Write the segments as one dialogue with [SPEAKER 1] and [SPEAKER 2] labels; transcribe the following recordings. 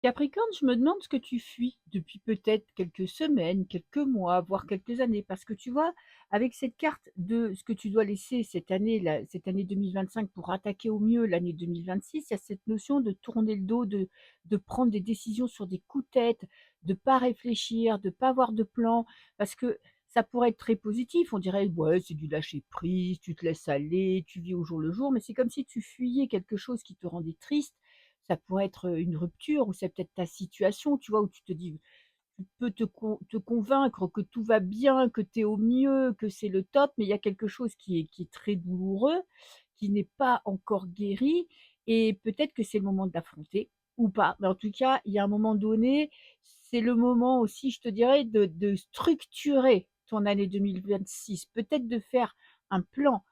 [SPEAKER 1] Capricorne, je me demande ce que tu fuis depuis peut-être quelques semaines, quelques mois, voire quelques années. Parce que tu vois, avec cette carte de ce que tu dois laisser cette année, cette année 2025 pour attaquer au mieux l'année 2026, il y a cette notion de tourner le dos, de prendre des décisions sur des coups de tête, de pas réfléchir, de pas avoir de plan. Parce que ça pourrait être très positif. On dirait, ouais, c'est du lâcher prise, tu te laisses aller, tu vis au jour le jour. Mais c'est comme si tu fuyais quelque chose qui te rendait triste. Ça pourrait être une rupture ou c'est peut-être ta situation, tu vois? Où tu te dis tu peux te convaincre que tout va bien, que tu es au mieux, que c'est le top, mais il y a quelque chose qui est très douloureux, qui n'est pas encore guéri et peut-être que c'est le moment de l'affronter ou pas. Mais en tout cas, il y a un moment donné, c'est le moment aussi, je te dirais, de structurer ton année 2026. Peut-être de faire un plan,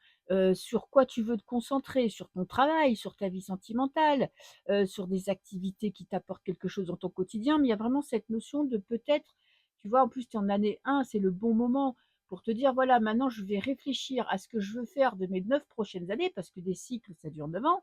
[SPEAKER 1] sur quoi tu veux te concentrer, sur ton travail, sur ta vie sentimentale, sur des activités qui t'apportent quelque chose dans ton quotidien. Mais il y a vraiment cette notion de peut-être, tu vois, en plus, tu es en année 1, c'est le bon moment pour te dire, voilà, maintenant, je vais réfléchir à ce que je veux faire de mes 9 prochaines années, parce que des cycles, ça dure 9 ans,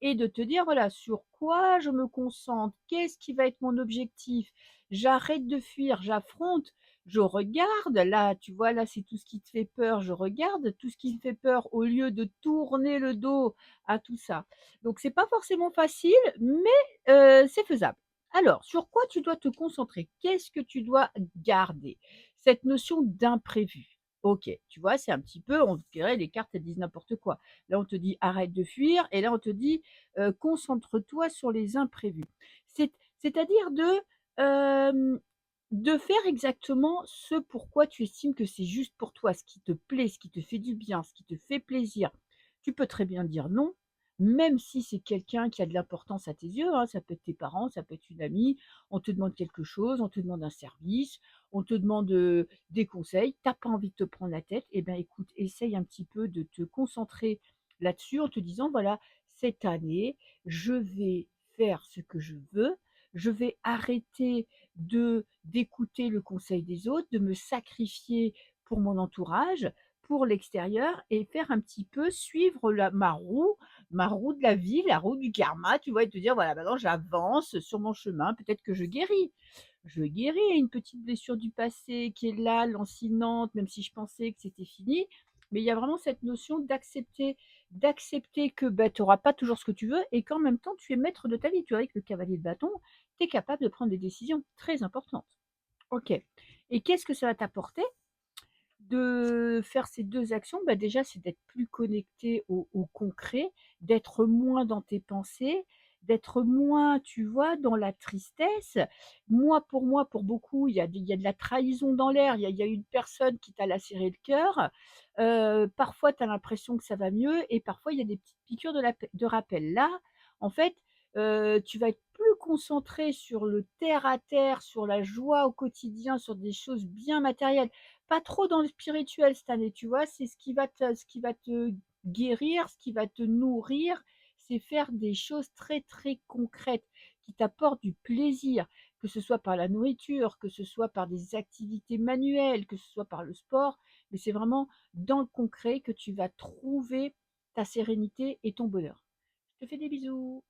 [SPEAKER 1] et de te dire, voilà, sur quoi je me concentre, qu'est-ce qui va être mon objectif. J'arrête de fuir, j'affronte, je regarde, là, tu vois, là, c'est tout ce qui te fait peur, je regarde tout ce qui me fait peur au lieu de tourner le dos à tout ça. Donc c'est pas forcément facile, mais c'est faisable. Alors, sur quoi tu dois te concentrer? Qu'est-ce que tu dois garder? Cette notion d'imprévu. OK, tu vois, c'est un petit peu on dirait les cartes, elles disent n'importe quoi. Là, on te dit: «Arrête de fuir» et là, on te dit: «Concentre-toi sur les imprévus». C'est-à-dire de faire exactement ce pourquoi tu estimes que c'est juste pour toi, ce qui te plaît, ce qui te fait du bien, ce qui te fait plaisir. Tu peux très bien dire non, même si c'est quelqu'un qui a de l'importance à tes yeux, hein, ça peut être tes parents, ça peut être une amie, on te demande quelque chose, on te demande un service, on te demande, des conseils, tu as pas envie de te prendre la tête, et ben, écoute, essaye un petit peu de te concentrer là-dessus en te disant: «Voilà, cette année, je vais faire ce que je veux, je vais arrêter d'écouter le conseil des autres, de me sacrifier pour mon entourage, pour l'extérieur et faire un petit peu suivre ma roue de la vie, la roue du karma, tu vois? Et te dire: «Voilà, maintenant j'avance sur mon chemin, peut-être que je guéris». Je guéris une petite blessure du passé qui est là, lancinante, même si je pensais que c'était fini. Mais il y a vraiment cette notion d'accepter que, bah, tu auras pas toujours ce que tu veux et qu'en même temps tu es maître de ta vie. Tu vois? Avec le cavalier de bâton, tu es capable de prendre des décisions très importantes. OK, et qu'est-ce que ça va t'apporter? De faire ces 2 actions, bah, déjà, c'est d'être plus connecté au concret, d'être moins dans tes pensées, d'être moins, tu vois, dans la tristesse. Moi, pour beaucoup, il y a de la trahison dans l'air, il y a une personne qui t'a lacéré le cœur. Parfois, tu as l'impression que ça va mieux et parfois, il y a des petites piqûres de rappel. Là, en fait, tu vas être plus concentré sur le terre à terre, sur la joie au quotidien, sur des choses bien matérielles. Pas trop dans le spirituel cette année, tu vois? C'est ce qui va te guérir, ce qui va te nourrir, c'est faire des choses très, très concrètes qui t'apportent du plaisir, que ce soit par la nourriture, que ce soit par des activités manuelles, que ce soit par le sport, mais c'est vraiment dans le concret que tu vas trouver ta sérénité et ton bonheur. Je te fais des bisous.